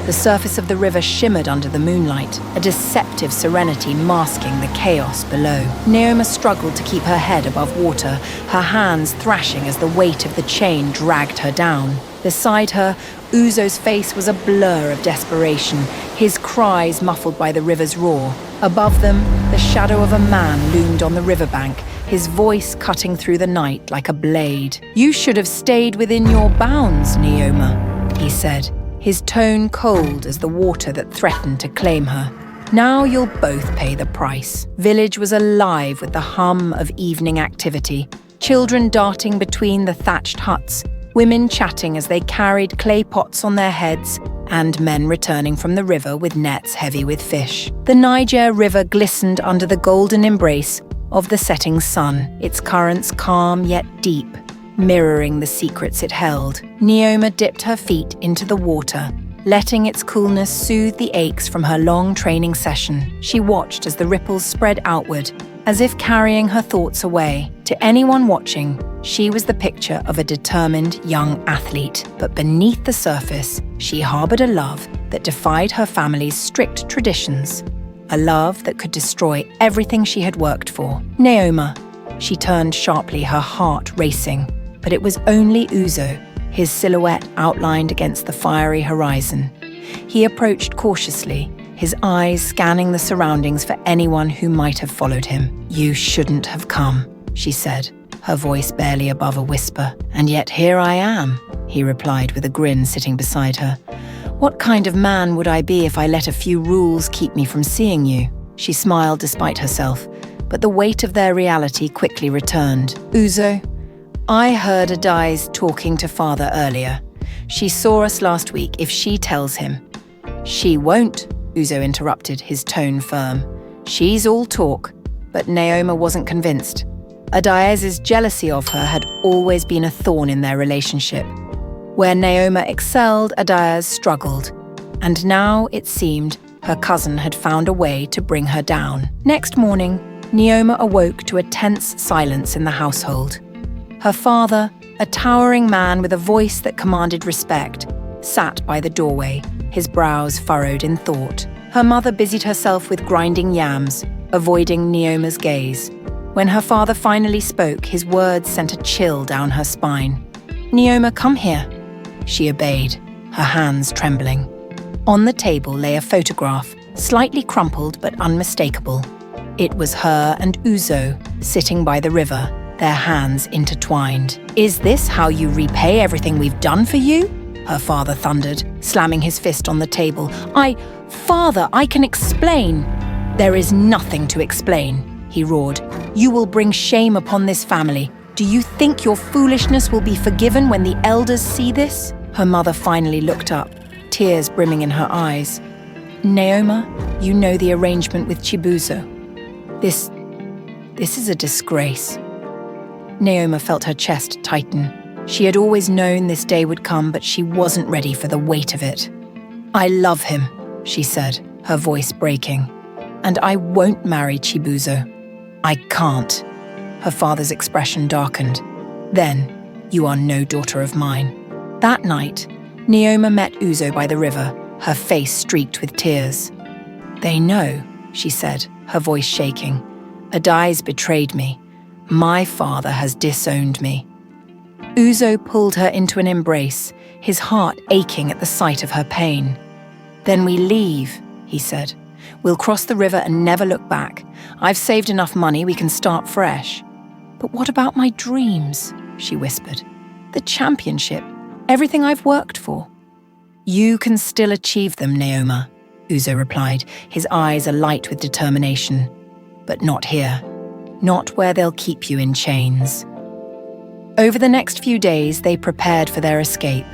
The surface of the river shimmered under the moonlight, a deceptive serenity masking the chaos below. Nneoma struggled to keep her head above water, her hands thrashing as the weight of the chain dragged her down. Beside her, Uzo's face was a blur of desperation, his cries muffled by the river's roar. Above them, the shadow of a man loomed on the riverbank, his voice cutting through the night like a blade. "You should have stayed within your bounds, Nneoma," he said, his tone cold as the water that threatened to claim her. "Now you'll both pay the price." Village was alive with the hum of evening activity, children darting between the thatched huts, women chatting as they carried clay pots on their heads, and men returning from the river with nets heavy with fish. The Niger River glistened under the golden embrace of the setting sun, its currents calm yet deep, mirroring the secrets it held. Nneoma dipped her feet into the water, letting its coolness soothe the aches from her long training session. She watched as the ripples spread outward, as if carrying her thoughts away. To anyone watching, she was the picture of a determined young athlete, but beneath the surface, she harbored a love that defied her family's strict traditions, a love that could destroy everything she had worked for. "Nneoma," she turned sharply, her heart racing, but it was only Uzo, his silhouette outlined against the fiery horizon. He approached cautiously, his eyes scanning the surroundings for anyone who might have followed him. "You shouldn't have come," she said, her voice barely above a whisper. "And yet here I am," he replied with a grin sitting beside her. "What kind of man would I be if I let a few rules keep me from seeing you?" She smiled despite herself, but the weight of their reality quickly returned. "Uzo, I heard Adai's talking to father earlier. She saw us last week. If she tells him—" "She won't," Uzo interrupted, his tone firm. "She's all talk." But Nneoma wasn't convinced. Adai's jealousy of her had always been a thorn in their relationship. Where Nneoma excelled, Adai's struggled. And now, it seemed, her cousin had found a way to bring her down. Next morning, Nneoma awoke to a tense silence in the household. Her father, a towering man with a voice that commanded respect, sat by the doorway, his brows furrowed in thought. Her mother busied herself with grinding yams, avoiding Nneoma's gaze. When her father finally spoke, his words sent a chill down her spine. "Nneoma, come here." She obeyed, her hands trembling. On the table lay a photograph, slightly crumpled but unmistakable. It was her and Uzo, sitting by the river, their hands intertwined. "Is this how you repay everything we've done for you?" her father thundered, slamming his fist on the table. Father, I can explain." "There is nothing to explain," he roared. "You will bring shame upon this family. Do you think your foolishness will be forgiven when the elders see this?" Her mother finally looked up, tears brimming in her eyes. "Nneoma, you know the arrangement with Chibuzo. This is a disgrace." Nneoma felt her chest tighten. She had always known this day would come, but she wasn't ready for the weight of it. "I love him," she said, her voice breaking. "And I won't marry Chibuzo. I can't." Her father's expression darkened. "Then, you are no daughter of mine." That night, Nneoma met Uzo by the river, her face streaked with tears. "They know," she said, her voice shaking. "Adai's betrayed me. My father has disowned me." Uzo pulled her into an embrace, his heart aching at the sight of her pain. "Then we leave," he said. "We'll cross the river and never look back. I've saved enough money, we can start fresh." "But what about my dreams?" she whispered. "The championship, everything I've worked for." "You can still achieve them, Nneoma," Uzo replied, his eyes alight with determination. "But not here. Not where they'll keep you in chains." Over the next few days, they prepared for their escape.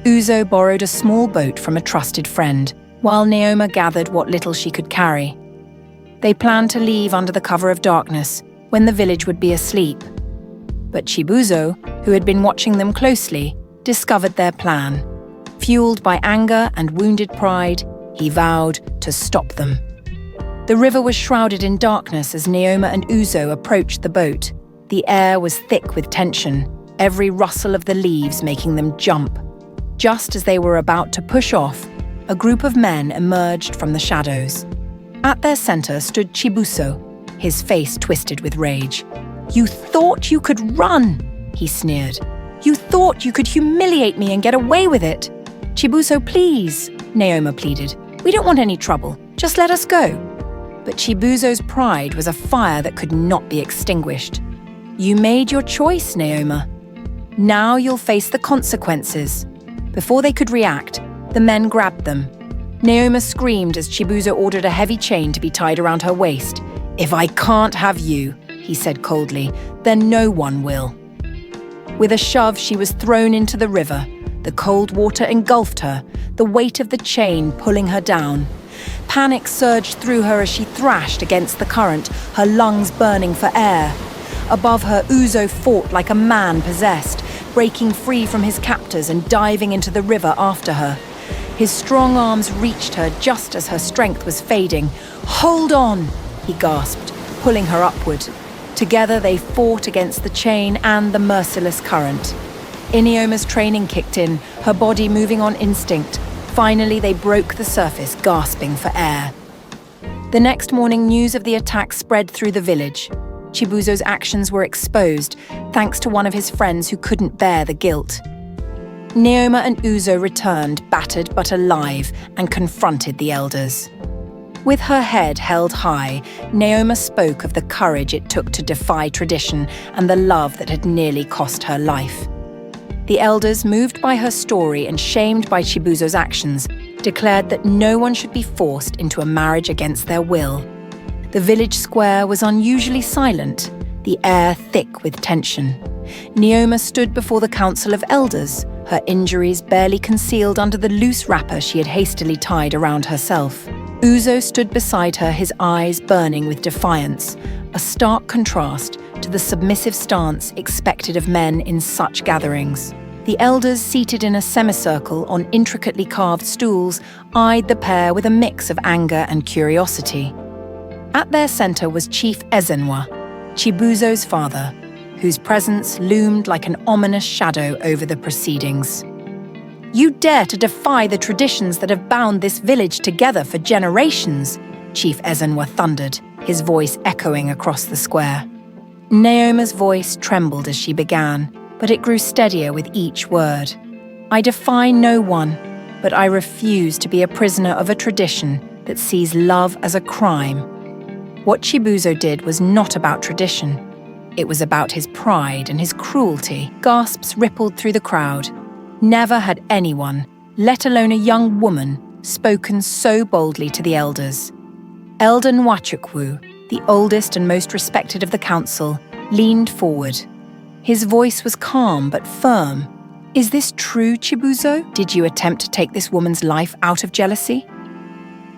Uzo borrowed a small boat from a trusted friend, while Nneoma gathered what little she could carry. They planned to leave under the cover of darkness, when the village would be asleep. But Chibuzo, who had been watching them closely, discovered their plan. Fueled by anger and wounded pride, he vowed to stop them. The river was shrouded in darkness as Nneoma and Uzo approached the boat. The air was thick with tension, every rustle of the leaves making them jump. Just as they were about to push off, a group of men emerged from the shadows. At their center stood Chibuzo, his face twisted with rage. "You thought you could run," he sneered. "You thought you could humiliate me and get away with it." "Chibuzo, please," Nneoma pleaded. "We don't want any trouble. Just let us go." But Chibuzo's pride was a fire that could not be extinguished. "You made your choice, Nneoma. Now you'll face the consequences." Before they could react, the men grabbed them. Nneoma screamed as Chibuzo ordered a heavy chain to be tied around her waist. "If I can't have you," he said coldly, "then no one will." With a shove, she was thrown into the river. The cold water engulfed her, the weight of the chain pulling her down. Panic surged through her as she thrashed against the current, her lungs burning for air. Above her, Uzo fought like a man possessed, breaking free from his captors and diving into the river after her. His strong arms reached her just as her strength was fading. "Hold on," he gasped, pulling her upward. Together they fought against the chain and the merciless current. Nneoma's training kicked in, her body moving on instinct. Finally, they broke the surface, gasping for air. The next morning, news of the attack spread through the village. Chibuzo's actions were exposed, thanks to one of his friends who couldn't bear the guilt. Nneoma and Uzo returned, battered but alive, and confronted the elders. With her head held high, Nneoma spoke of the courage it took to defy tradition and the love that had nearly cost her life. The elders, moved by her story and shamed by Chibuzo's actions, declared that no one should be forced into a marriage against their will. The village square was unusually silent, the air thick with tension. Nneoma stood before the council of elders, her injuries barely concealed under the loose wrapper she had hastily tied around herself. Uzo stood beside her, his eyes burning with defiance, a stark contrast to the submissive stance expected of men in such gatherings. The elders, seated in a semicircle on intricately carved stools, eyed the pair with a mix of anger and curiosity. At their center was Chief Ezenwa, Chibuzo's father, whose presence loomed like an ominous shadow over the proceedings. "You dare to defy the traditions that have bound this village together for generations," Chief Ezenwa thundered, his voice echoing across the square. Nneoma's voice trembled as she began, but it grew steadier with each word. "I defy no one, but I refuse to be a prisoner of a tradition that sees love as a crime." What Chibuzo did was not about tradition. It was about his pride and his cruelty. Gasps rippled through the crowd. Never had anyone, let alone a young woman, spoken so boldly to the elders. Elder Nwachukwu, the oldest and most respected of the council, leaned forward. His voice was calm but firm. "Is this true, Chibuzo? Did you attempt to take this woman's life out of jealousy?"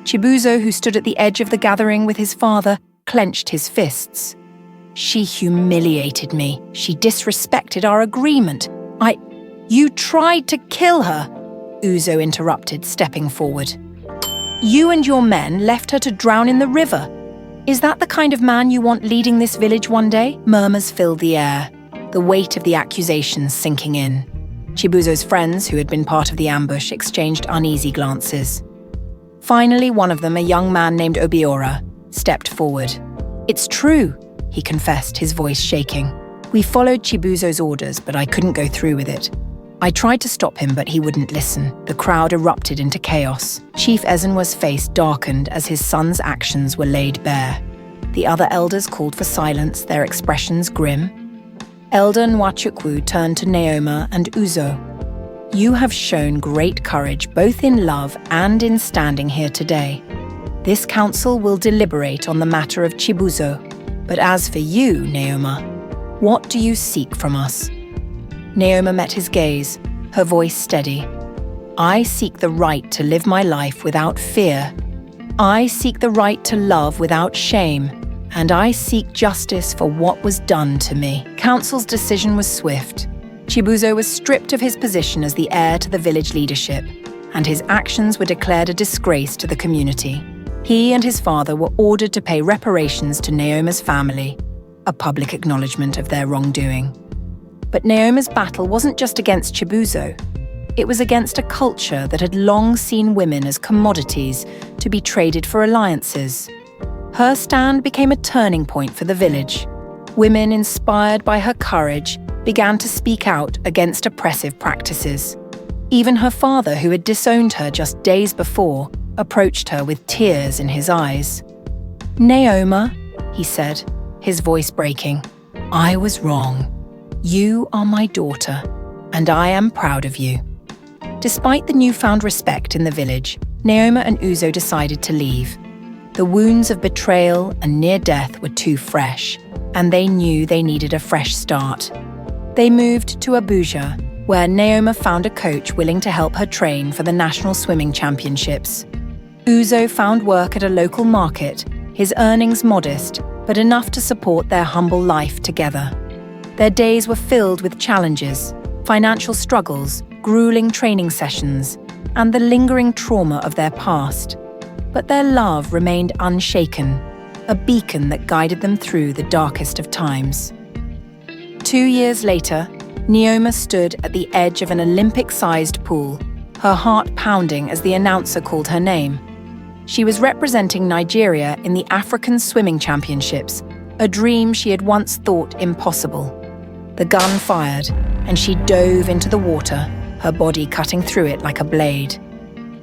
Chibuzo, who stood at the edge of the gathering with his father, clenched his fists. "She humiliated me. She disrespected our agreement. You tried to kill her," Uzo interrupted, stepping forward. "You and your men left her to drown in the river. Is that the kind of man you want leading this village one day?" Murmurs filled the air, the weight of the accusations sinking in. Chibuzo's friends, who had been part of the ambush, exchanged uneasy glances. Finally, one of them, a young man named Obiora, stepped forward. "It's true," he confessed, his voice shaking. "We followed Chibuzo's orders, but I couldn't go through with it. I tried to stop him, but he wouldn't listen." The crowd erupted into chaos. Chief Ezenwa's face darkened as his son's actions were laid bare. The other elders called for silence, their expressions grim. Elder Nwachukwu turned to Nneoma and Uzo. "You have shown great courage both in love and in standing here today. This council will deliberate on the matter of Chibuzo. But as for you, Nneoma, what do you seek from us?" Nneoma met his gaze, her voice steady. "I seek the right to live my life without fear. I seek the right to love without shame. And I seek justice for what was done to me." Council's decision was swift. Chibuzo was stripped of his position as the heir to the village leadership, and his actions were declared a disgrace to the community. He and his father were ordered to pay reparations to Nneoma's family, a public acknowledgement of their wrongdoing. But Nneoma's battle wasn't just against Chibuzo. It was against a culture that had long seen women as commodities to be traded for alliances. Her stand became a turning point for the village. Women inspired by her courage began to speak out against oppressive practices. Even her father, who had disowned her just days before, approached her with tears in his eyes. "Nneoma," he said, his voice breaking, "I was wrong. You are my daughter, and I am proud of you." Despite the newfound respect in the village, Nneoma and Uzo decided to leave. The wounds of betrayal and near death were too fresh, and they knew they needed a fresh start. They moved to Abuja, where Nneoma found a coach willing to help her train for the National Swimming Championships. Uzo found work at a local market, his earnings modest, but enough to support their humble life together. Their days were filled with challenges, financial struggles, grueling training sessions, and the lingering trauma of their past. But their love remained unshaken, a beacon that guided them through the darkest of times. 2 years later, Nneoma stood at the edge of an Olympic-sized pool, her heart pounding as the announcer called her name. She was representing Nigeria in the African Swimming Championships, a dream she had once thought impossible. The gun fired, and she dove into the water, her body cutting through it like a blade.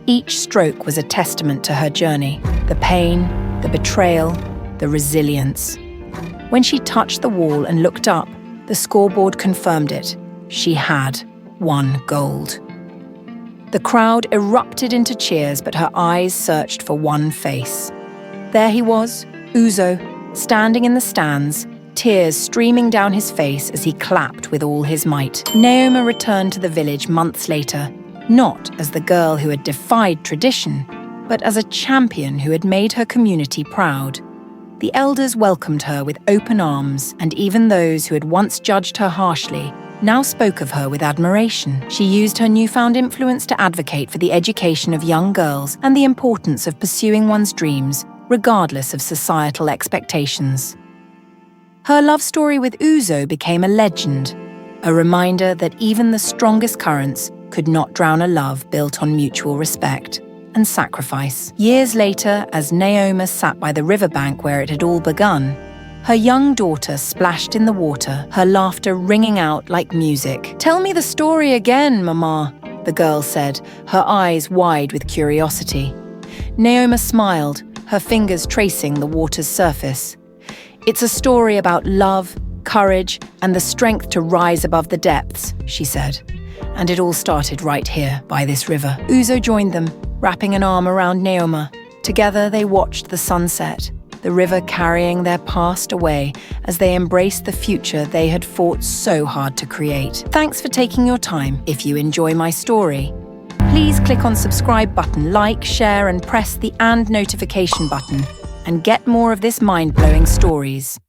Each stroke was a testament to her journey, the pain, the betrayal, the resilience. When she touched the wall and looked up, the scoreboard confirmed it. She had won gold. The crowd erupted into cheers, but her eyes searched for one face. There he was, Uzo, standing in the stands, tears streaming down his face as he clapped with all his might. Nneoma returned to the village months later, not as the girl who had defied tradition, but as a champion who had made her community proud. The elders welcomed her with open arms, and even those who had once judged her harshly now spoke of her with admiration. She used her newfound influence to advocate for the education of young girls and the importance of pursuing one's dreams, regardless of societal expectations. Her love story with Uzo became a legend, a reminder that even the strongest currents could not drown a love built on mutual respect and sacrifice. Years later, as Nneoma sat by the riverbank where it had all begun, her young daughter splashed in the water, her laughter ringing out like music. "Tell me the story again, Mama," the girl said, her eyes wide with curiosity. Nneoma smiled, her fingers tracing the water's surface. "It's a story about love, courage, and the strength to rise above the depths," she said. And it all started right here, by this river. Uzo joined them, wrapping an arm around Nneoma. Together they watched the sunset, the river carrying their past away as they embraced the future they had fought so hard to create. Thanks for taking your time. If you enjoy my story, please click on subscribe button, like, share, and press the and notification button, and get more of this mind-blowing stories.